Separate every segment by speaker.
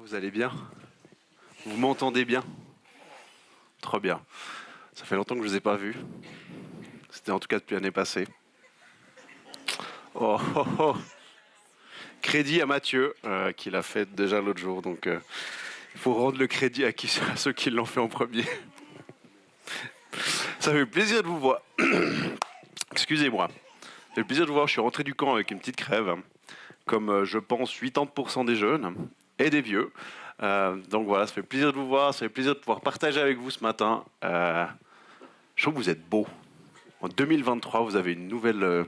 Speaker 1: Vous allez bien? Vous m'entendez bien? Trop bien. Ça fait longtemps que je ne vous ai pas vu. C'était en tout cas depuis l'année passée. Oh, oh, oh. Crédit à Mathieu, qui l'a fait déjà l'autre jour. Donc, il faut rendre le crédit à ceux qui l'ont fait en premier. Ça fait plaisir de vous voir. Excusez-moi. Ça fait plaisir de vous voir. Je suis rentré du camp avec une petite crève, comme je pense 80% des jeunes et des vieux. Donc voilà, ça fait plaisir de vous voir. Ça fait plaisir de pouvoir partager avec vous ce matin. Je trouve que vous êtes beaux. En 2023, vous avez une nouvelle...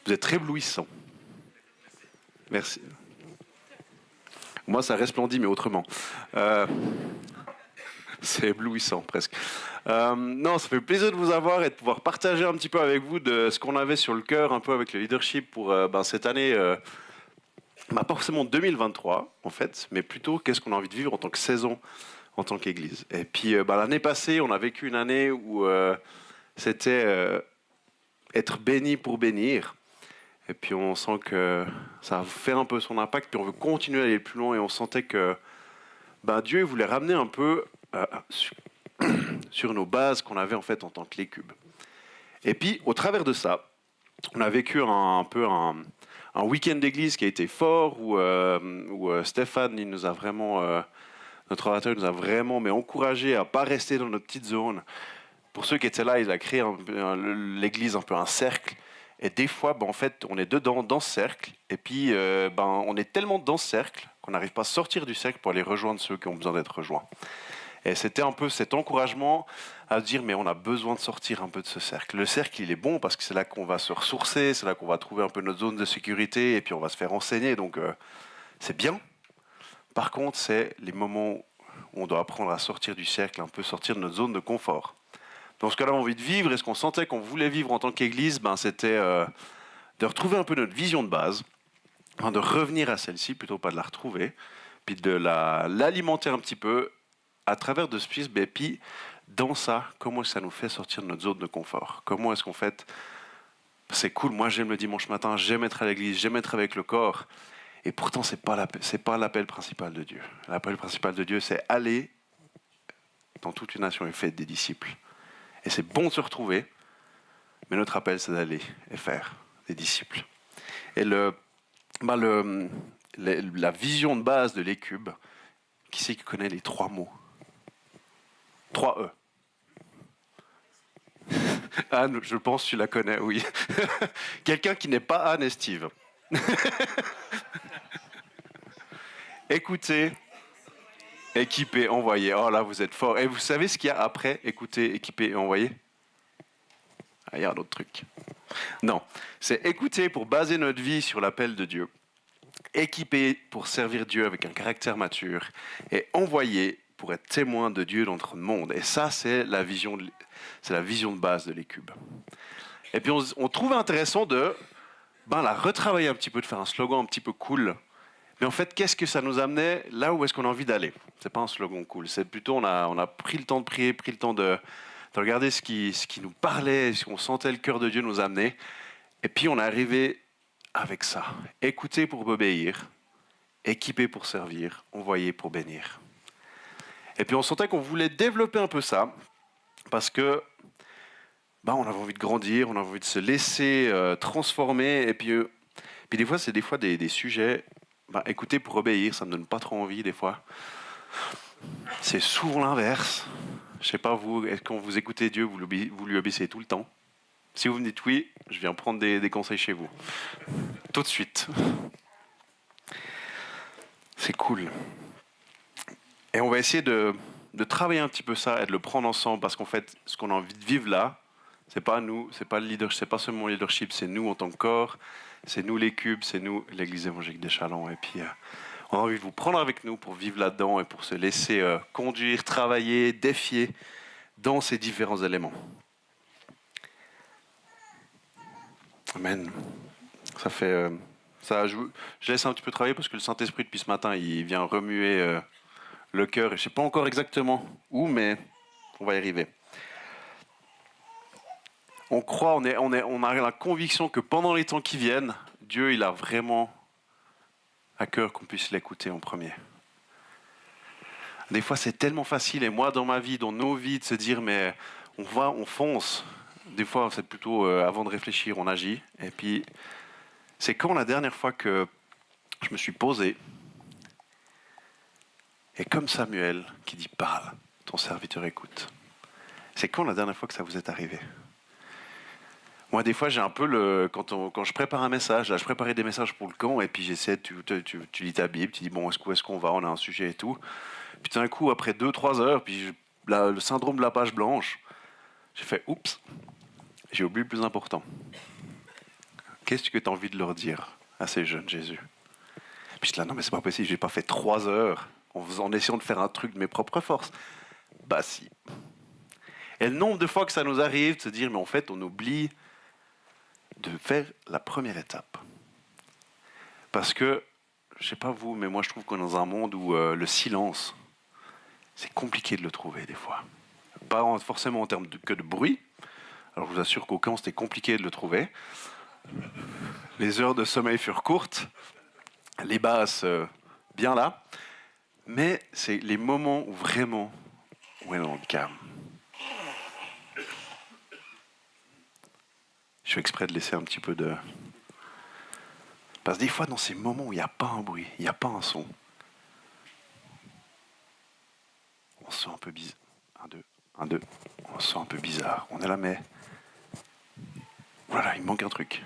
Speaker 1: vous êtes éblouissant. Merci. Moi, ça resplendit, mais autrement. C'est éblouissant, presque. Non, ça fait plaisir de vous avoir et de pouvoir partager un petit peu avec vous de ce qu'on avait sur le cœur, un peu avec le leadership pour cette année, pas forcément 2023, en fait, mais plutôt qu'est-ce qu'on a envie de vivre en tant que saison, en tant qu'Église. Et puis, l'année passée, on a vécu une année où c'était être béni pour bénir. Et puis on sent que ça a fait un peu son impact, puis on veut continuer à aller plus loin, et on sentait que Dieu voulait ramener un peu sur nos bases qu'on avait en fait en tant que les cubes. Et puis au travers de ça, on a vécu un week-end d'église qui a été fort, où Stéphane, il nous a vraiment, notre orateur nous a vraiment encouragé à pas rester dans notre petite zone. Pour ceux qui étaient là, il a créé l'église un peu un cercle. Et des fois, en fait, on est dedans, dans ce cercle. Et puis, on est tellement dans ce cercle qu'on n'arrive pas à sortir du cercle pour aller rejoindre ceux qui ont besoin d'être rejoints. Et c'était un peu cet encouragement à se dire, mais on a besoin de sortir un peu de ce cercle. Le cercle, il est bon parce que c'est là qu'on va se ressourcer, c'est là qu'on va trouver un peu notre zone de sécurité, et puis on va se faire enseigner. Donc, c'est bien. Par contre, c'est les moments où on doit apprendre à sortir du cercle, un peu sortir de notre zone de confort. Dans ce cas-là, on a envie de vivre, et ce qu'on sentait qu'on voulait vivre en tant qu'Église, c'était de retrouver un peu notre vision de base, de revenir à celle-ci, plutôt pas de la retrouver, puis de l'alimenter un petit peu à travers de ce fils, puis dans ça, comment ça nous fait sortir de notre zone de confort? Comment est-ce qu'on fait? C'est cool, moi j'aime le dimanche matin, j'aime être à l'église, j'aime être avec le corps, et pourtant c'est pas l'appel principal de Dieu. L'appel principal de Dieu, c'est aller dans toute une nation et faire des disciples. Et c'est bon de se retrouver, mais notre appel, c'est d'aller et faire des disciples. Et la vision de base de l'Écube, qui c'est qui connaît les 3 mots? 3 E. Anne, je pense que tu la connais, oui. Quelqu'un qui n'est pas Anne et Steve. Écoutez, équiper, envoyer. Oh là, vous êtes fort. Et vous savez ce qu'il y a après écouter, équiper et envoyer? Ah, il y a un autre truc. Non, c'est écouter pour baser notre vie sur l'appel de Dieu, équiper pour servir Dieu avec un caractère mature, et envoyer pour être témoin de Dieu dans notre monde. Et ça, c'est la vision de base de l'Écube. Et puis on trouve intéressant de la retravailler un petit peu, de faire un slogan un petit peu cool. Mais en fait, qu'est-ce que ça nous amenait là où est-ce qu'on a envie d'aller? C'est pas un slogan cool, c'est plutôt on a pris le temps de prier, pris le temps de regarder ce qui nous parlait, ce qu'on sentait le cœur de Dieu nous amener. Et puis on est arrivé avec ça. Écouter pour obéir, équiper pour servir, envoyer pour bénir. Et puis on sentait qu'on voulait développer un peu ça, parce que on avait envie de grandir, on avait envie de se laisser transformer. Et puis des fois, c'est des sujets. Écouter pour obéir, ça me donne pas trop envie des fois. C'est souvent l'inverse. Je sais pas vous, est-ce quand vous écoutez Dieu, vous lui obéissez tout le temps? Si vous me dites oui, je viens prendre des conseils chez vous. Tout de suite. C'est cool. Et on va essayer de travailler un petit peu ça et de le prendre ensemble, parce qu'en fait, ce qu'on a envie de vivre là, c'est pas nous, c'est pas le leadership, c'est pas seulement le leadership, c'est nous en tant que corps, c'est nous les cubes, c'est nous l'Église évangélique des Chalons. Et puis, on a envie de vous prendre avec nous pour vivre là-dedans et pour se laisser conduire, travailler, défier dans ces différents éléments. Amen. Ça fait ça. Je laisse un petit peu travailler parce que le Saint-Esprit depuis ce matin, il vient remuer le cœur, et je sais pas encore exactement où, mais on va y arriver. On croit, on a la conviction que pendant les temps qui viennent, Dieu, il a vraiment à cœur qu'on puisse l'écouter en premier. Des fois, c'est tellement facile, et moi, dans ma vie, dans nos vies, de se dire, mais on fonce. Des fois, c'est plutôt avant de réfléchir, on agit. Et puis, c'est quand la dernière fois que je me suis posé, et comme Samuel qui dit, parle, ton serviteur écoute. C'est quand la dernière fois que ça vous est arrivé? Moi, des fois, j'ai un peu quand je prépare un message, là, je préparais des messages pour le camp, et puis j'essaie, tu lis ta Bible, tu dis, bon, où est-ce qu'on va, on a un sujet et tout. Puis d'un coup, après 2-3 heures, le syndrome de la page blanche, j'ai fait, oups, j'ai oublié le plus important. Qu'est-ce que tu as envie de leur dire à ces jeunes, Jésus? Puis je dis là, non, mais c'est pas possible, j'ai pas fait 3 heures en essayant de faire un truc de mes propres forces. Bah si. Et le nombre de fois que ça nous arrive de se dire, mais en fait, on oublie de faire la première étape. Parce que, je sais pas vous, mais moi je trouve qu'on est dans un monde où le silence, c'est compliqué de le trouver des fois. Pas forcément en termes que de bruit. Alors je vous assure qu'au camp, c'était compliqué de le trouver. Les heures de sommeil furent courtes, les basses bien là. Mais c'est les moments où vraiment on est dans le calme. Je fais exprès de laisser un petit peu de... Parce que des fois, dans ces moments où il n'y a pas un bruit, il n'y a pas un son, on se sent un peu bizarre. Un, deux. On se sent un peu bizarre. On est là, mais... Voilà, il manque un truc.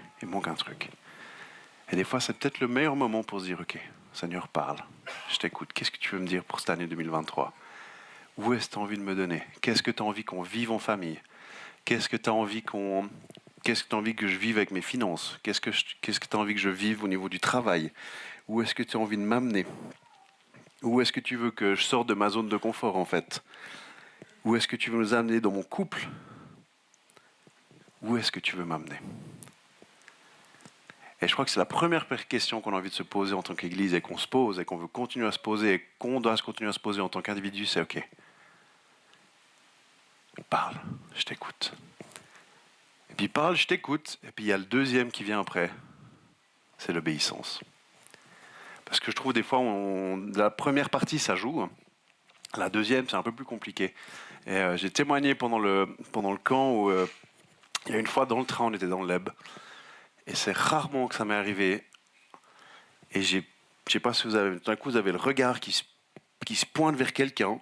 Speaker 1: Et des fois, c'est peut-être le meilleur moment pour se dire, ok, Seigneur, parle. Je t'écoute. Qu'est-ce que tu veux me dire pour cette année 2023? Où est-ce que tu as envie de me donner? Qu'est-ce que tu as envie qu'on vive en famille? Qu'est-ce que tu as envie que je vive avec mes finances? Qu'est-ce que tu as envie que je vive au niveau du travail? Où est-ce que tu as envie de m'amener? Où est-ce que tu veux que je sorte de ma zone de confort, en fait? Où est-ce que tu veux nous amener dans mon couple? Où est-ce que tu veux m'amener? Et je crois que c'est la première question qu'on a envie de se poser en tant qu'Église et qu'on se pose et qu'on veut continuer à se poser et qu'on doit continuer à se poser en tant qu'individu, c'est ok. Parle, je t'écoute. Et puis parle, je t'écoute. Et puis il y a le deuxième qui vient après, c'est l'obéissance. Parce que je trouve des fois, la première partie, ça joue. La deuxième, c'est un peu plus compliqué. Et j'ai témoigné pendant le camp où il y a une fois dans le train, on était dans le Leb. Et c'est rarement que ça m'est arrivé. Et je sais pas si tout d'un coup, vous avez le regard qui se pointe vers quelqu'un.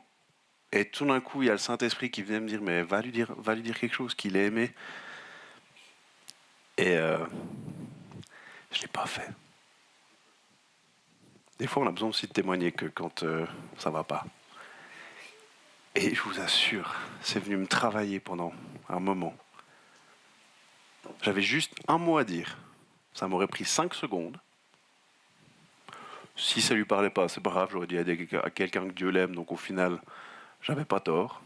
Speaker 1: Et tout d'un coup, il y a le Saint-Esprit qui vient me dire, mais va lui dire quelque chose qu'il a aimé. Et je ne l'ai pas fait. Des fois, on a besoin aussi de témoigner que quand ça ne va pas. Et je vous assure, c'est venu me travailler pendant un moment. J'avais juste un mot à dire. Ça m'aurait pris 5 secondes. Si ça lui parlait pas, c'est pas grave, j'aurais dit à quelqu'un que Dieu l'aime, donc au final, j'avais pas tort.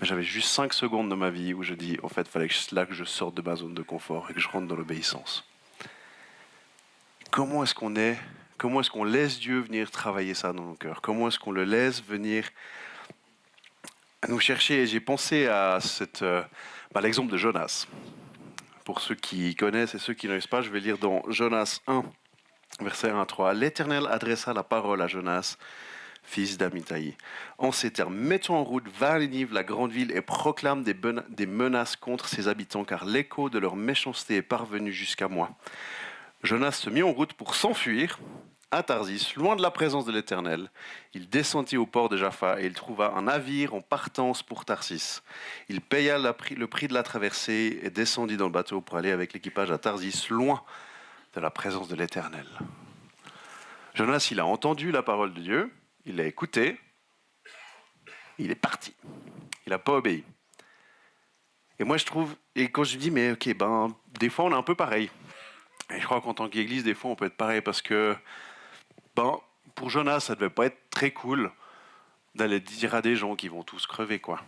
Speaker 1: Mais j'avais juste 5 secondes de ma vie où je dis, en fait, il fallait que je sorte de ma zone de confort et que je rentre dans l'obéissance. Comment est-ce qu'on laisse Dieu venir travailler ça dans nos cœurs? Comment est-ce qu'on le laisse venir nous chercher? Et j'ai pensé à l'exemple de Jonas. Pour ceux qui connaissent et ceux qui ne connaissent pas, je vais lire dans Jonas 1, verset 1 à 3. L'Éternel adressa la parole à Jonas, fils d'Amittai. En ces termes, mets-toi en route, va à Ninive, la grande ville, et proclame des menaces contre ses habitants, car l'écho de leur méchanceté est parvenu jusqu'à moi. Jonas se mit en route pour s'enfuir à Tarsis, loin de la présence de l'Éternel. Il descendit au port de Jaffa et il trouva un navire en partance pour Tarsis. Il paya le prix de la traversée et descendit dans le bateau pour aller avec l'équipage à Tarsis, loin de la présence de l'Éternel. Jonas, il a entendu la parole de Dieu, il l'a écoutée, il est parti. Il n'a pas obéi. Et moi, je trouve, et quand je dis, mais ok, des fois, on est un peu pareil. Et je crois qu'en tant qu'Église, des fois, on peut être pareil parce que, pour Jonas, ça devait pas être très cool d'aller dire à des gens qui vont tous crever, quoi.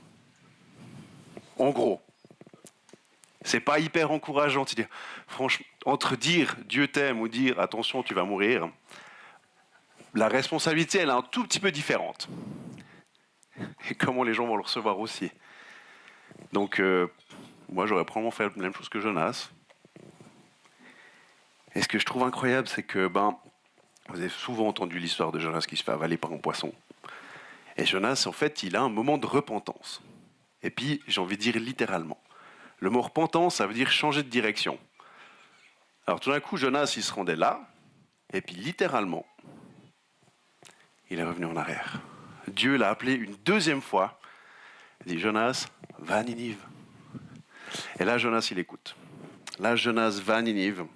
Speaker 1: En gros. C'est pas hyper encourageant de dire, franchement, entre dire Dieu t'aime ou dire attention, tu vas mourir, la responsabilité, elle est un tout petit peu différente. Et comment les gens vont le recevoir aussi. Donc, moi, j'aurais probablement fait la même chose que Jonas. Et ce que je trouve incroyable, c'est que, Vous avez souvent entendu l'histoire de Jonas qui se fait avaler par un poisson. Et Jonas, en fait, il a un moment de repentance. Et puis, j'ai envie de dire littéralement. Le mot repentance, ça veut dire changer de direction. Alors tout d'un coup, Jonas, il se rendait là, et puis littéralement, il est revenu en arrière. Dieu l'a appelé une deuxième fois. Il dit, Jonas, va à Ninive. Et là, Jonas, il écoute. Là, Jonas va à Ninive,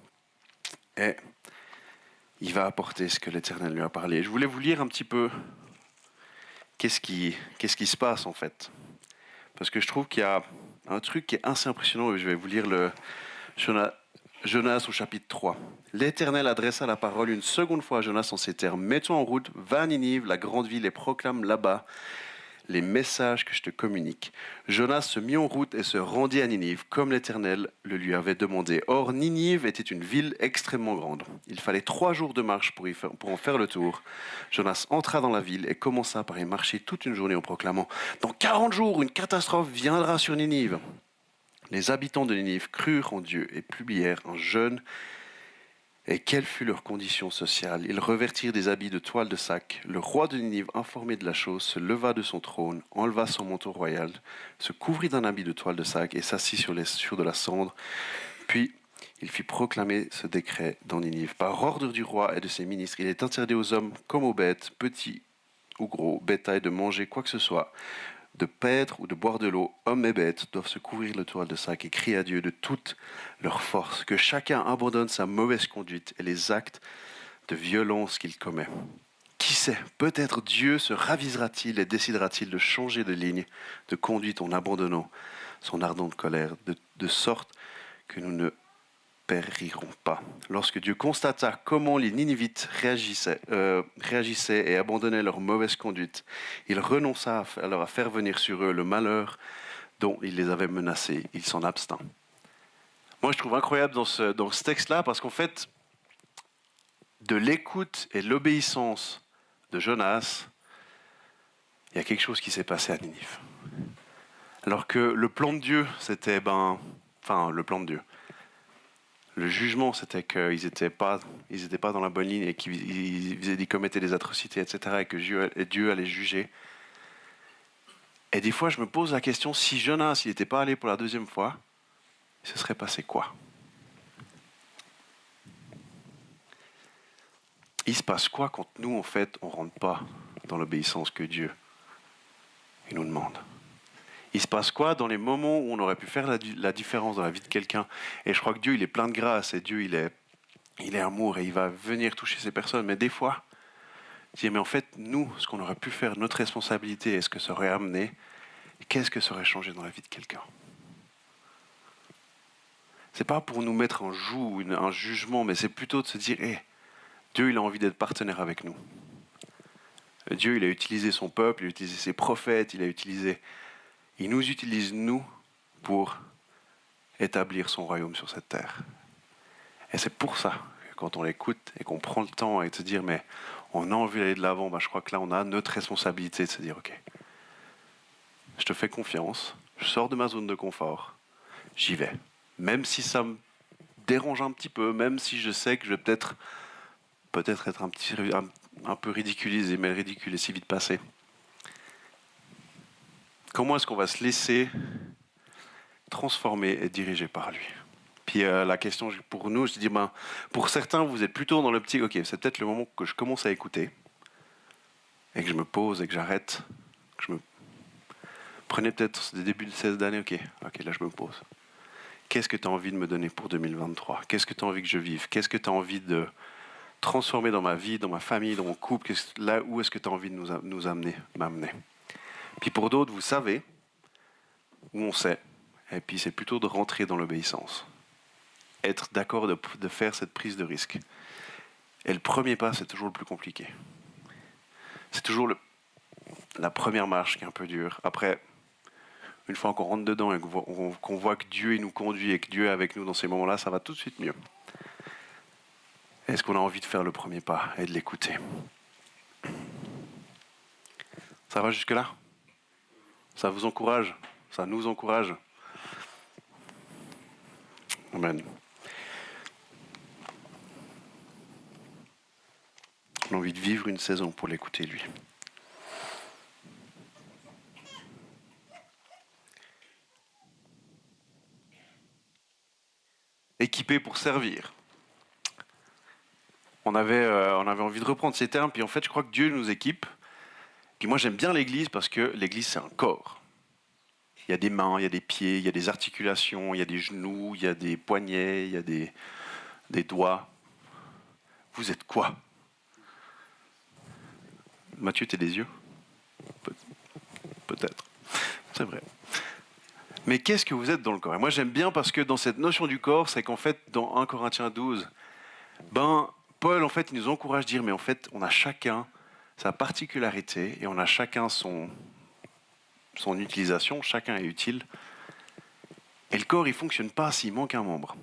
Speaker 1: et il va apporter ce que l'Éternel lui a parlé. Je voulais vous lire un petit peu qu'est-ce qui se passe en fait. Parce que je trouve qu'il y a un truc qui est assez impressionnant, et je vais vous lire le Jonas au chapitre 3. L'Éternel adressa la parole une seconde fois à Jonas en ces termes. Mets-toi en route, va à Ninive, la grande ville, et proclame là-bas les messages que je te communique. Jonas se mit en route et se rendit à Ninive, comme l'Éternel le lui avait demandé. Or, Ninive était une ville extrêmement grande. Il fallait 3 jours de marche pour en faire le tour. Jonas entra dans la ville et commença par y marcher toute une journée en proclamant « Dans 40 jours, une catastrophe viendra sur Ninive !» Les habitants de Ninive crurent en Dieu et publièrent un jeûne. Et quelle fut leur condition sociale? Ils revêtirent des habits de toile de sac. Le roi de Ninive, informé de la chose, se leva de son trône, enleva son manteau royal, se couvrit d'un habit de toile de sac et s'assit sur de la cendre. Puis il fit proclamer ce décret dans Ninive. Par ordre du roi et de ses ministres, il est interdit aux hommes comme aux bêtes, petits ou gros, bétail, de manger quoi que ce soit, de paître ou de boire de l'eau. Hommes et bêtes doivent se couvrir de toile de sac et crier à Dieu de toute leur force, que chacun abandonne sa mauvaise conduite et les actes de violence qu'il commet. Qui sait, peut-être Dieu se ravisera-t-il et décidera-t-il de changer de ligne de conduite en abandonnant son ardente colère, de sorte que nous ne périront pas. Lorsque Dieu constata comment les Ninivites réagissaient et abandonnaient leur mauvaise conduite, il renonça alors à faire venir sur eux le malheur dont il les avait menacés. Il s'en abstint. Moi, je trouve incroyable dans ce texte-là, parce qu'en fait, de l'écoute et de l'obéissance de Jonas, il y a quelque chose qui s'est passé à Ninive. Alors que le plan de Dieu, c'était, le plan de Dieu. Le jugement, c'était qu'ils n'étaient pas dans la bonne ligne et qu'ils commettaient des atrocités, etc. Et que Dieu allait juger. Et des fois, je me pose la question, si Jonas n'était pas allé pour la deuxième fois, il se serait passé quoi? Il se passe quoi quand nous, en fait, on ne rentre pas dans l'obéissance que Dieu nous demande? Il se passe quoi dans les moments où on aurait pu faire la différence dans la vie de quelqu'un? Et je crois que Dieu, il est plein de grâce, et Dieu, il est amour, et il va venir toucher ces personnes. Mais des fois, je dis, mais en fait, nous, ce qu'on aurait pu faire, notre responsabilité, est-ce que ça aurait amené, qu'est-ce que ça aurait changé dans la vie de quelqu'un? C'est pas pour nous mettre un joug, un jugement, mais c'est plutôt de se dire, Dieu, il a envie d'être partenaire avec nous. Dieu, il a utilisé son peuple, il a utilisé ses prophètes, il nous utilise, nous, pour établir son royaume sur cette terre. Et c'est pour ça que quand on l'écoute et qu'on prend le temps et de se dire, mais on a envie d'aller de l'avant, je crois que là, on a notre responsabilité de se dire, ok, je te fais confiance, je sors de ma zone de confort, j'y vais. Même si ça me dérange un petit peu, même si je sais que je vais peut-être être un peu ridiculisé, mais le ridicule est si vite passé. Comment est-ce qu'on va se laisser transformer et diriger par lui? Puis la question pour nous, je dis, pour certains, vous êtes plutôt dans l'optique, ok, c'est peut-être le moment que je commence à écouter, et que je me pose, et que j'arrête, que je me... Prenez peut-être des débuts de 16 d'année, ok, là je me pose. Qu'est-ce que tu as envie de me donner pour 2023? Qu'est-ce que tu as envie que je vive? Qu'est-ce que tu as envie de transformer dans ma vie, dans ma famille, dans mon couple? Là où est-ce que tu as envie de nous amener, m'amener? Puis pour d'autres, vous savez, où on sait, et puis c'est plutôt de rentrer dans l'obéissance. Être d'accord de faire cette prise de risque. Et le premier pas, c'est toujours le plus compliqué. C'est toujours la première marche qui est un peu dure. Après, une fois qu'on rentre dedans et qu'on voit que Dieu il nous conduit et que Dieu est avec nous dans ces moments-là, ça va tout de suite mieux. Est-ce qu'on a envie de faire le premier pas et de l'écouter? Ça va jusque-là? Ça vous encourage? Ça nous encourage? Amen. On a envie de vivre une saison pour l'écouter, lui. Équipé pour servir. On avait envie de reprendre ces termes, puis en fait, je crois que Dieu nous équipe. Puis moi, j'aime bien l'Église parce que l'Église, c'est un corps. Il y a des mains, il y a des pieds, il y a des articulations, il y a des genoux, il y a des poignets, il y a des doigts. Vous êtes quoi? Mathieu, t'es des yeux? Peut-être. C'est vrai. Mais qu'est-ce que vous êtes dans le corps? Et moi, j'aime bien parce que dans cette notion du corps, c'est qu'en fait, dans 1 Corinthiens 12, Paul, en fait, il nous encourage à dire, mais en fait, on a chacun sa particularité et on a chacun son utilisation, chacun est utile. Et le corps, il ne fonctionne pas s'il manque un membre.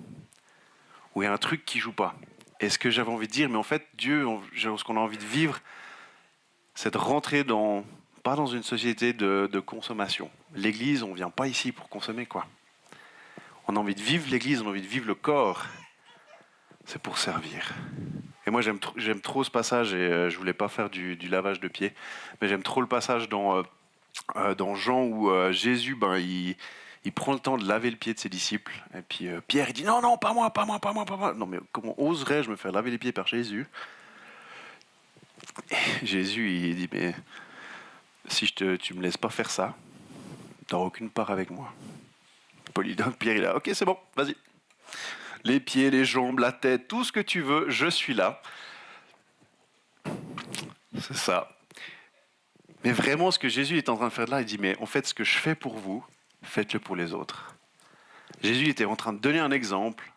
Speaker 1: Ou il y a un truc qui ne joue pas. Et ce que j'avais envie de dire, mais en fait, Dieu, ce qu'on a envie de vivre, c'est de rentrer pas dans une société de consommation. L'Église, on ne vient pas ici pour consommer, quoi. On a envie de vivre l'Église, on a envie de vivre le corps. C'est pour servir. Et moi, j'aime trop ce passage, et je voulais pas faire du lavage de pieds, mais j'aime trop le passage dans Jean où Jésus, il prend le temps de laver le pied de ses disciples. Et puis Pierre, il dit non, non, pas moi, pas moi, pas moi, pas moi. Non, mais comment oserais-je me faire laver les pieds par Jésus? Et Jésus, il dit, mais si tu me laisses pas faire ça, tu n'auras aucune part avec moi. Pierre, il a, ok, c'est bon, vas-y. Les pieds, les jambes, la tête, tout ce que tu veux, je suis là. C'est ça. Mais vraiment, ce que Jésus est en train de faire là, il dit, mais en fait, ce que je fais pour vous, faites-le pour les autres. Jésus était en train de donner un exemple.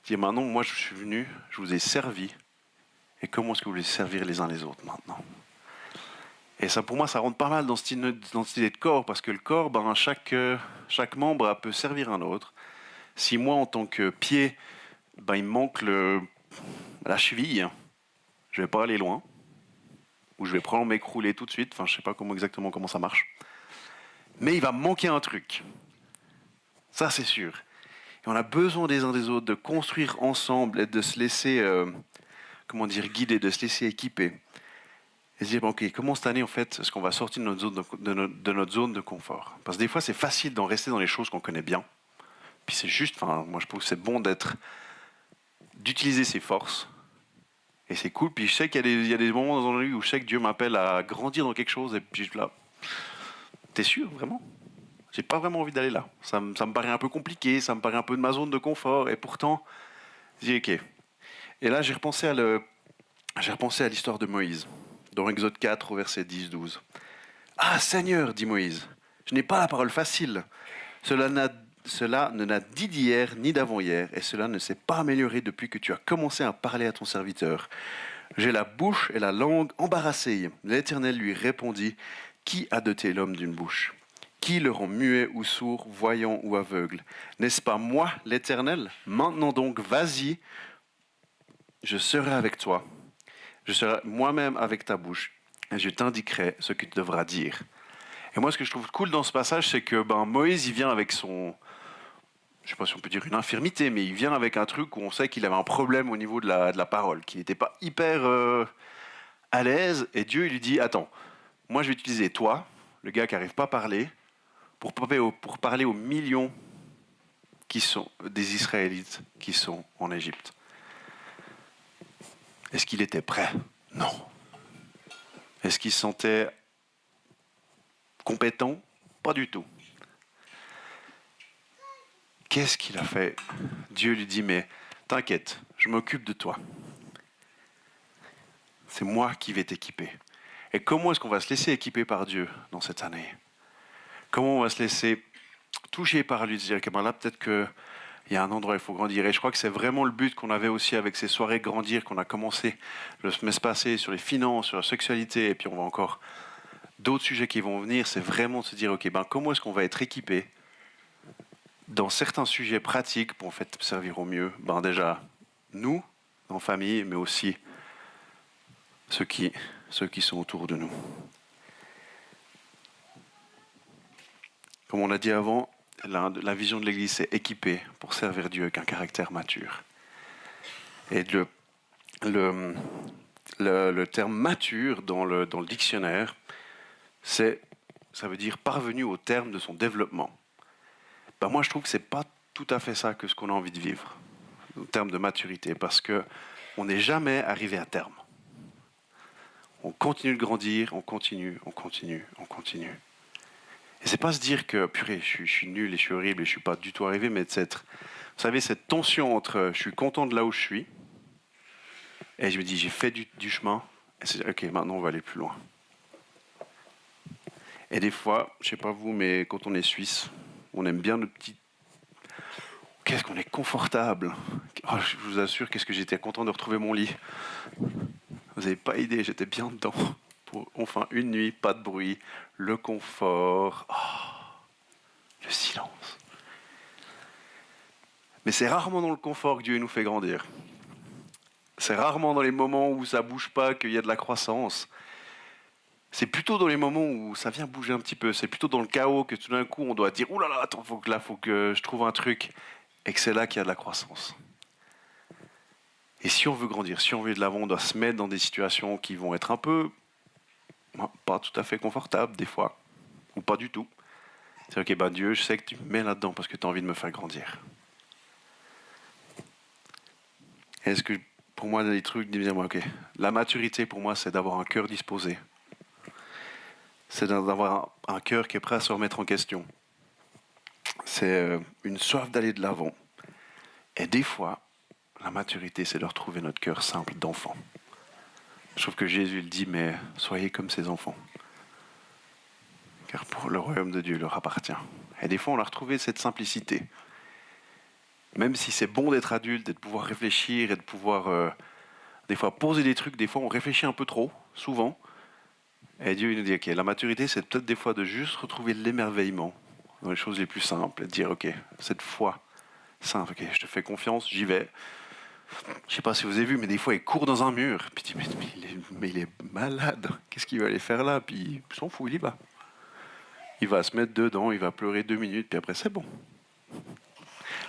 Speaker 1: Il dit, maintenant, moi, je suis venu, je vous ai servi. Et comment est-ce que vous voulez servir les uns les autres maintenant? Et ça, pour moi, ça rentre pas mal dans cette idée de corps, parce que le corps, chaque membre peut servir un autre. Si moi, en tant que pied, il me manque la cheville, je vais pas aller loin, ou je vais probablement m'écrouler tout de suite. Enfin, je sais pas exactement comment ça marche. Mais il va me manquer un truc. Ça, c'est sûr. Et on a besoin des uns des autres de construire ensemble et de se laisser, guider, de se laisser équiper. Et se dire, ok, comment cette année, en fait, est-ce qu'on va sortir de notre zone de confort? Parce que des fois, c'est facile d'en rester dans les choses qu'on connaît bien. Puis c'est juste, moi, je trouve que c'est bon d'utiliser ses forces. Et c'est cool. Puis je sais qu'il y a des moments dans la vie où je sais que Dieu m'appelle à grandir dans quelque chose. Et puis je suis là, t'es sûr, vraiment? J'ai pas vraiment envie d'aller là. Ça me paraît un peu compliqué, ça me paraît un peu de ma zone de confort. Et pourtant, je dis ok. Et là, j'ai repensé à l'histoire de Moïse, dans Exode 4, au verset 10-12. Ah Seigneur, dit Moïse, je n'ai pas la parole facile. Cela ne n'a dit d'hier ni d'avant-hier, et cela ne s'est pas amélioré depuis que tu as commencé à parler à ton serviteur. J'ai la bouche et la langue embarrassées. L'Éternel lui répondit, qui a doté l'homme d'une bouche? Qui le rend muet ou sourd, voyant ou aveugle? N'est-ce pas moi, l'Éternel? Maintenant donc, vas-y, je serai avec toi. Je serai moi-même avec ta bouche, et je t'indiquerai ce que tu devras dire. Et moi, ce que je trouve cool dans ce passage, c'est que Moïse, il vient avec son... Je ne sais pas si on peut dire une infirmité, mais il vient avec un truc où on sait qu'il avait un problème au niveau de la parole, qu'il n'était pas hyper à l'aise. Et Dieu, il lui dit, attends, moi je vais utiliser toi, le gars qui n'arrive pas à parler, pour parler aux millions qui sont des Israélites qui sont en Égypte. Est-ce qu'il était prêt? Non. Est-ce qu'il se sentait compétent? Pas du tout. Qu'est-ce qu'il a fait? Dieu lui dit, mais t'inquiète, je m'occupe de toi. C'est moi qui vais t'équiper. Et comment est-ce qu'on va se laisser équiper par Dieu dans cette année? Comment on va se laisser toucher par lui, dire que là peut-être qu'il y a un endroit où il faut grandir. Et je crois que c'est vraiment le but qu'on avait aussi avec ces soirées grandir qu'on a commencé le semestre passé sur les finances, sur la sexualité, et puis on va encore d'autres sujets qui vont venir. C'est vraiment de se dire, ok, comment est-ce qu'on va être équipé dans certains sujets pratiques pour en fait servir au mieux? Déjà nous, en famille, mais aussi ceux qui sont autour de nous. Comme on l'a dit avant, la vision de l'Église, c'est équiper pour servir Dieu avec un caractère mature. Et le terme mature dans le dictionnaire, ça veut dire parvenu au terme de son développement. Ben moi, je trouve que c'est pas tout à fait ça que ce qu'on a envie de vivre, en termes de maturité, parce que on n'est jamais arrivé à terme. On continue de grandir, on continue. Et c'est pas se dire que, purée, je suis nul et je suis horrible et je suis pas du tout arrivé, mais vous savez, cette tension entre je suis content de là où je suis, et je me dis, j'ai fait du chemin, et c'est ok, maintenant on va aller plus loin. Et des fois, je sais pas vous, mais quand on est suisse, on aime bien notre petit. Qu'est-ce qu'on est confortable. Oh, je vous assure, qu'est-ce que j'étais content de retrouver mon lit. Vous n'avez pas idée, j'étais bien dedans. Enfin, une nuit, pas de bruit, le confort, le silence. Mais c'est rarement dans le confort que Dieu nous fait grandir. C'est rarement dans les moments où ça bouge pas qu'il y a de la croissance. C'est plutôt dans les moments où ça vient bouger un petit peu. C'est plutôt dans le chaos que tout d'un coup on doit dire « Ouh là là, attends, faut que je trouve un truc. » Et que c'est là qu'il y a de la croissance. Et si on veut grandir, si on veut de l'avant, on doit se mettre dans des situations qui vont être un peu, pas tout à fait confortables des fois, ou pas du tout. C'est ok, ben Dieu, je sais que tu me mets là-dedans parce que tu as envie de me faire grandir. Est-ce que pour moi, les trucs, dis-moi, ok, la maturité pour moi, c'est d'avoir un cœur disposé. C'est d'avoir un cœur qui est prêt à se remettre en question. C'est une soif d'aller de l'avant. Et des fois, la maturité, c'est de retrouver notre cœur simple d'enfant. Je trouve que Jésus le dit, mais soyez comme ces enfants. Car pour le royaume de Dieu leur appartient. Et des fois, on a retrouvé cette simplicité. Même si c'est bon d'être adulte et de pouvoir réfléchir et de pouvoir, des fois, poser des trucs, des fois, on réfléchit un peu trop, souvent. Et Dieu il nous dit, ok, la maturité, c'est peut-être des fois de juste retrouver l'émerveillement dans les choses les plus simples. Et de dire, ok, cette foi simple, ok, je te fais confiance, j'y vais. Je sais pas si vous avez vu, mais des fois, il court dans un mur. Puis tu dis, mais il est malade. Qu'est-ce qu'il va aller faire là? Puis il s'en fout, il y va. Il va se mettre dedans, il va pleurer 2 minutes, puis après, c'est bon.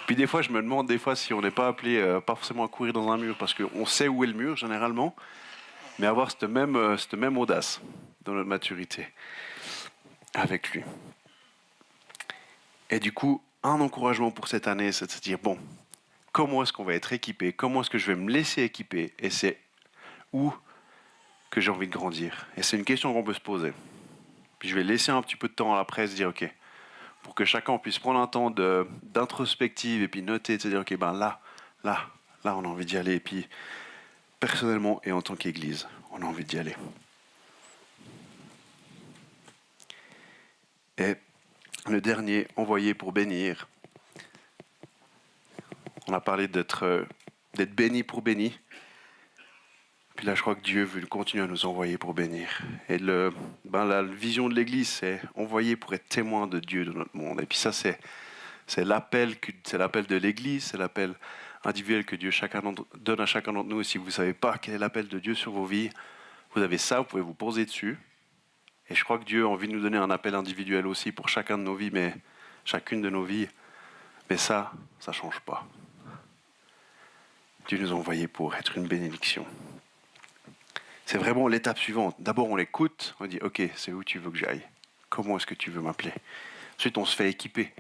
Speaker 1: Puis des fois, je me demande des fois si on n'est pas appelé, pas forcément à courir dans un mur, parce qu'on sait où est le mur, généralement, mais avoir cette même audace dans notre maturité avec lui. Et du coup, un encouragement pour cette année, c'est de se dire, bon, comment est-ce qu'on va être équipé? Comment est-ce que je vais me laisser équiper? Et c'est où que j'ai envie de grandir? Et c'est une question qu'on peut se poser. Puis je vais laisser un petit peu de temps à la presse, dire, ok, pour que chacun puisse prendre un temps d'introspective et puis noter, de se dire, ok, ben là, on a envie d'y aller. Et puis, personnellement et en tant qu'Église, on a envie d'y aller. Et le dernier, envoyé pour bénir. On a parlé d'être béni pour béni. Puis là, je crois que Dieu veut continuer à nous envoyer pour bénir. Et la vision de l'Église, c'est envoyer pour être témoin de Dieu dans notre monde. Et puis ça, c'est l'appel de l'Église, c'est l'appel individuel que Dieu donne à chacun d'entre nous. Et si vous ne savez pas quel est l'appel de Dieu sur vos vies, vous avez ça, vous pouvez vous poser dessus. Et je crois que Dieu a envie de nous donner un appel individuel aussi pour chacune de nos vies. Mais ça ne change pas. Dieu nous a envoyés pour être une bénédiction. C'est vraiment l'étape suivante. D'abord, on l'écoute, on dit « Ok, c'est où tu veux que j'aille? Comment est-ce que tu veux m'appeler ?» Ensuite, on se fait équiper.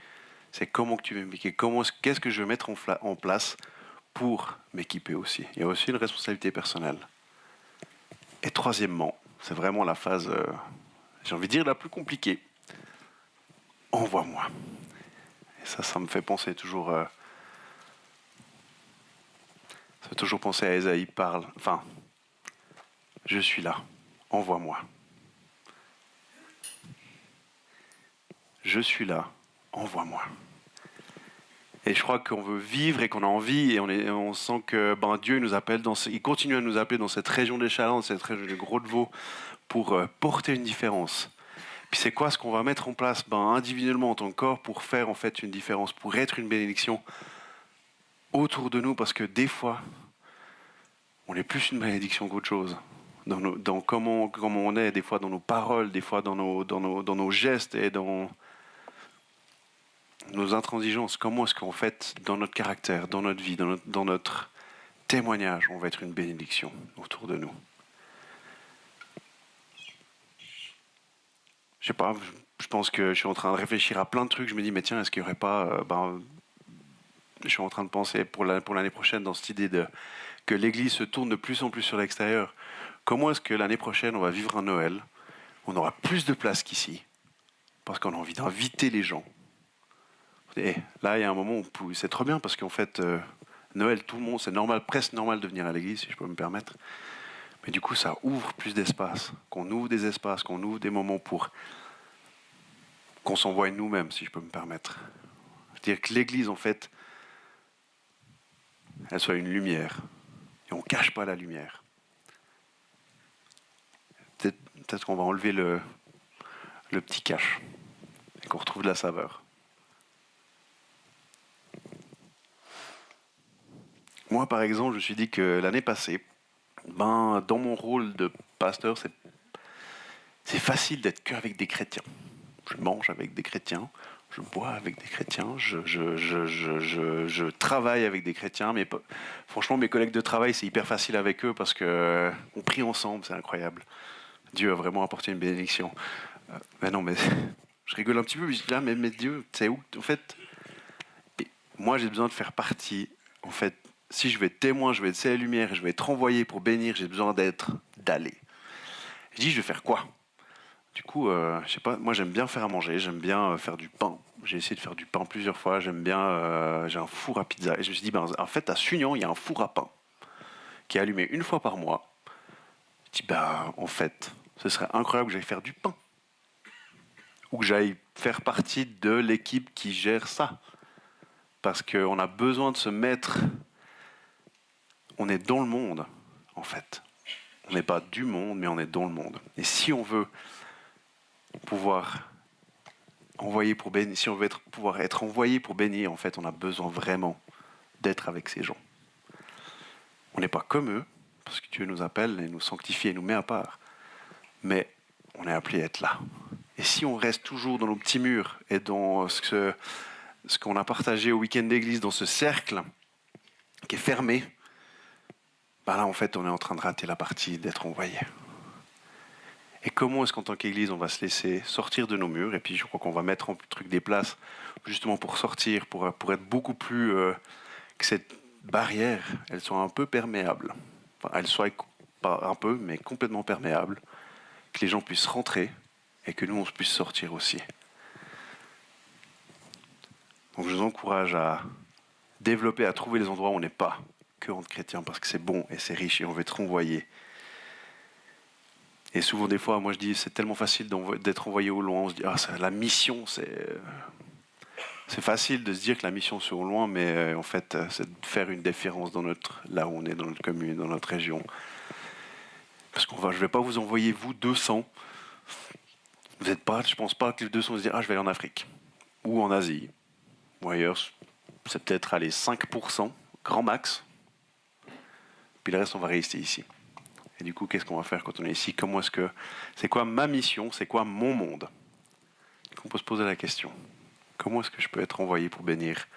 Speaker 1: C'est comment que tu veux m'équiper? Qu'est-ce que je vais mettre en place pour m'équiper aussi? Il y a aussi une responsabilité personnelle. Et troisièmement, c'est vraiment la phase, j'ai envie de dire, la plus compliquée. Envoie-moi. Et ça me fait penser toujours... ça fait toujours penser à Ésaïe parle. Enfin, je suis là. Envoie-moi. Je suis là. Envoie-moi. Et je crois qu'on veut vivre et qu'on a envie et on sent que Dieu nous appelle, il continue à nous appeler dans cette région des Chalands, cette région de Gros-de-Vaud, pour porter une différence. Puis c'est quoi ce qu'on va mettre en place individuellement en tant que corps pour faire en fait une différence, pour être une bénédiction autour de nous, parce que des fois, on est plus une bénédiction qu'autre chose. Dans comment on est, des fois dans nos paroles, des fois dans nos gestes et dans nos intransigeances. Comment est-ce qu'en fait, dans notre caractère, dans notre vie, dans notre témoignage, on va être une bénédiction autour de nous. sais pas, je pense que je suis en train de réfléchir à plein de trucs. Je me dis, mais tiens, est-ce qu'il n'y aurait pas... je suis en train de penser pour l'année prochaine dans cette idée que l'Église se tourne de plus en plus sur l'extérieur. Comment est-ce que l'année prochaine, on va vivre un Noël, on aura plus de place qu'ici, parce qu'on a envie d'inviter les gens. Et là, il y a un moment où c'est trop bien, parce qu'en fait, Noël, tout le monde, c'est normal, presque normal de venir à l'église, si je peux me permettre. Mais du coup, ça ouvre plus d'espace, qu'on ouvre des espaces, qu'on ouvre des moments pour qu'on s'envoie nous-mêmes, si je peux me permettre. C'est-à-dire que l'église, en fait, elle soit une lumière. Et on ne cache pas la lumière. Peut-être qu'on va enlever le petit cache et qu'on retrouve de la saveur. Moi, par exemple, je me suis dit que l'année passée, dans mon rôle de pasteur, c'est facile d'être qu'avec des chrétiens. Je mange avec des chrétiens, je bois avec des chrétiens, je travaille avec des chrétiens, mais franchement, mes collègues de travail, c'est hyper facile avec eux parce que on prie ensemble, c'est incroyable. Dieu a vraiment apporté une bénédiction. Mais non, mais je rigole un petit peu, mais je dis là, mais Dieu, c'est où en fait, moi, j'ai besoin de faire partie. En fait, si je vais être témoin, je vais être la lumière, je vais être envoyé pour bénir, j'ai besoin d'aller. Je dis, je vais faire quoi? Du coup, je sais pas, moi j'aime bien faire à manger, j'aime bien faire du pain. J'ai essayé de faire du pain plusieurs fois, j'aime bien, j'ai un four à pizza. Et je me suis dit, en fait, à Sugnan, il y a un four à pain qui est allumé une fois par mois. Je dis, en fait, ce serait incroyable que j'aille faire du pain. Ou que j'aille faire partie de l'équipe qui gère ça. Parce qu'on a besoin de se mettre... On est dans le monde, en fait. On n'est pas du monde, mais on est dans le monde. Et si on veut pouvoir envoyer pour bénir, si on veut pouvoir être envoyé pour bénir, en fait, on a besoin vraiment d'être avec ces gens. On n'est pas comme eux, parce que Dieu nous appelle et nous sanctifie et nous met à part. Mais on est appelé à être là. Et si on reste toujours dans nos petits murs et dans ce qu'on a partagé au week-end d'église, dans ce cercle qui est fermé, là, en fait, on est en train de rater la partie d'être envoyé. Et comment est-ce qu'en tant qu'Église, on va se laisser sortir de nos murs? Et puis je crois qu'on va mettre en truc des places justement pour sortir, pour être beaucoup plus... que cette barrière, elle soit un peu perméable. Enfin, elle soit pas un peu, mais complètement perméable. Que les gens puissent rentrer et que nous, on puisse sortir aussi. Donc je vous encourage à développer, à trouver les endroits où on n'est pas que entre chrétiens, parce que c'est bon et c'est riche et on veut être envoyé. Et souvent, des fois, moi je dis, c'est tellement facile d'être envoyé au loin. On se dit, la mission, c'est facile de se dire que la mission, c'est au loin, mais en fait, c'est de faire une différence là où on est, dans notre commune, dans notre région. Parce je ne vais pas vous envoyer, vous, 200. Je ne pense pas que les 200 vont se dire, je vais aller en Afrique, ou en Asie, ou ailleurs. C'est peut-être aller 5%, grand max. Puis le reste, on va rester ici. Et du coup, qu'est-ce qu'on va faire quand on est ici? C'est quoi ma mission? C'est quoi mon monde? On peut se poser la question. Comment est-ce que je peux être envoyé pour bénir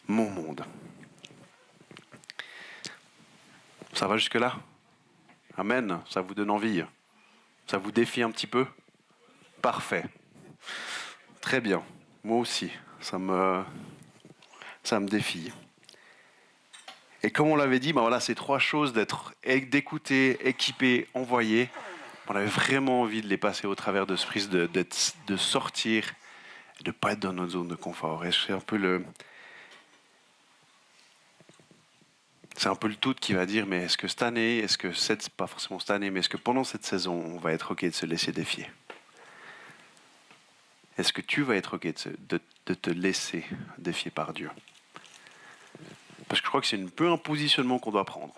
Speaker 1: mon monde? Ça va jusque-là? Amen. Ça vous donne envie? Ça vous défie un petit peu? Parfait. Très bien. Moi aussi. Ça me défie. Et comme on l'avait dit, ces trois choses d'écouter, équiper, envoyer, on avait vraiment envie de les passer au travers de ce prise de sortir et de ne pas être dans notre zone de confort. Et c'est un peu le tout qui va dire, mais est-ce que cette année, pas forcément cette année, mais est-ce que pendant cette saison, on va être OK de se laisser défier? Est-ce que tu vas être OK de te laisser défier par Dieu? Parce que je crois que c'est un positionnement qu'on doit prendre.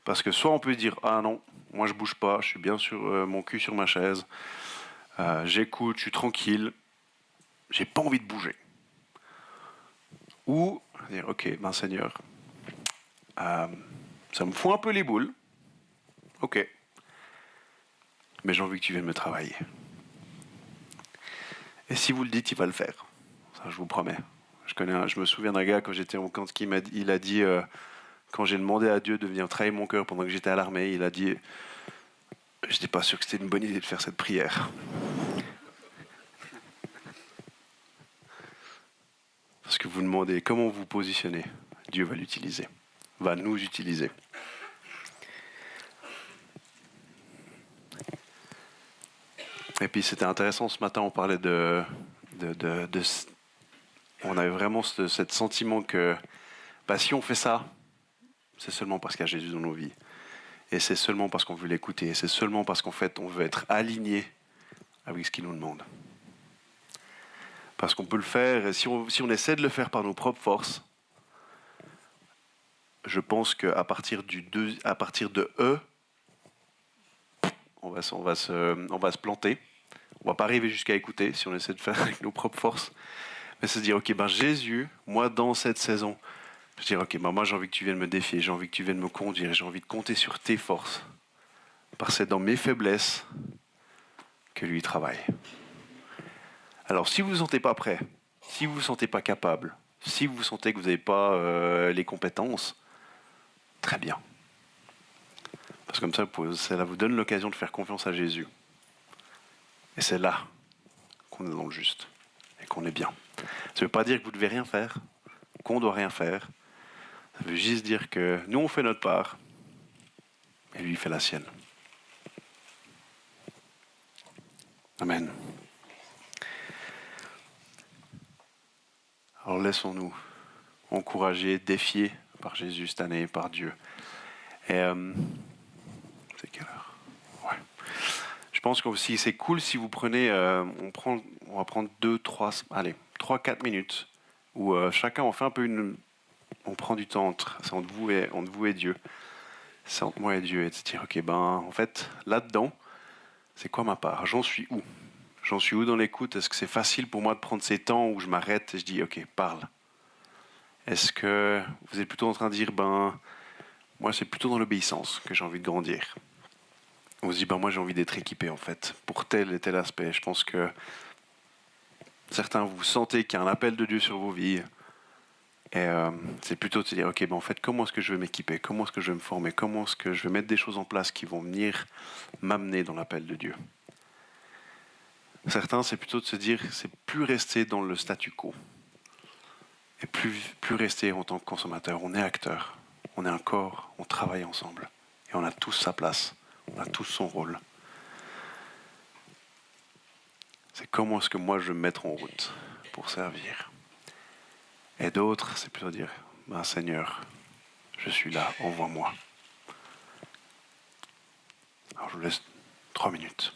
Speaker 1: Parce que soit on peut dire, non, moi je bouge pas, je suis bien sur mon cul sur ma chaise, j'écoute, je suis tranquille, j'ai pas envie de bouger. Ou dire, OK, Seigneur, ça me fout un peu les boules, OK, mais j'ai envie que tu viennes me travailler. Et si vous le dites, il va le faire. Ça, je vous promets. Je me souviens d'un gars, quand j'étais en camp, il a dit, quand j'ai demandé à Dieu de venir travailler mon cœur pendant que j'étais à l'armée, il a dit, j'étais pas sûr que c'était une bonne idée de faire cette prière. Parce que vous demandez comment vous positionnez. Dieu va l'utiliser, va nous utiliser. Et puis c'était intéressant, ce matin on parlait on avait vraiment ce sentiment que si on fait ça, c'est seulement parce qu'il y a Jésus dans nos vies. Et c'est seulement parce qu'on veut l'écouter. Et c'est seulement parce qu'en fait on veut être aligné avec ce qu'il nous demande. Parce qu'on peut le faire, et si on essaie de le faire par nos propres forces, je pense qu'à partir de E, on va se planter. On va pas arriver jusqu'à écouter si on essaie de faire avec nos propres forces. Mais c'est se dire, ok, Jésus, moi dans cette saison, je dis, ok, moi j'ai envie que tu viennes me défier, j'ai envie que tu viennes me conduire, j'ai envie de compter sur tes forces. Parce que c'est dans mes faiblesses que lui travaille. Alors si vous ne vous sentez pas prêt, si vous ne vous sentez pas capable, si vous sentez que vous n'avez pas les compétences, très bien. Parce que comme ça, cela vous donne l'occasion de faire confiance à Jésus. Et c'est là qu'on est dans le juste et qu'on est bien. Ça ne veut pas dire que vous ne devez rien faire, qu'on ne doit rien faire. Ça veut juste dire que nous, on fait notre part et lui, il fait la sienne. Amen. Alors laissons-nous encourager, défier par Jésus cette année, par Dieu. Et c'est quelle heure? Ouais. Je pense que aussi c'est cool si vous prenez, on va prendre 3-4 minutes où chacun on fait un peu on prend du temps c'est entre vous et Dieu. C'est entre moi et Dieu et de se dire ok en fait là-dedans c'est quoi ma part? J'en suis où? J'en suis où dans l'écoute? Est-ce que c'est facile pour moi de prendre ces temps où je m'arrête et je dis ok parle? Est-ce que vous êtes plutôt en train de dire moi c'est plutôt dans l'obéissance que j'ai envie de grandir? On se dit moi j'ai envie d'être équipé en fait pour tel et tel aspect. Je pense que certains vous sentez qu'il y a un appel de Dieu sur vos vies. Et c'est plutôt de se dire, ok, en fait, comment est-ce que je vais m'équiper? Comment est-ce que je vais me former? Comment est-ce que je vais mettre des choses en place qui vont venir m'amener dans l'appel de Dieu? Certains, c'est plutôt de se dire, c'est plus rester dans le statu quo. Et plus rester en tant que consommateur. On est acteur, on est un corps, on travaille ensemble. Et on a tous sa place, on a tous son rôle. C'est comment est-ce que moi je vais me mettre en route pour servir? Et d'autres, c'est plutôt dire, Seigneur, je suis là, envoie-moi. Alors je vous laisse 3 minutes.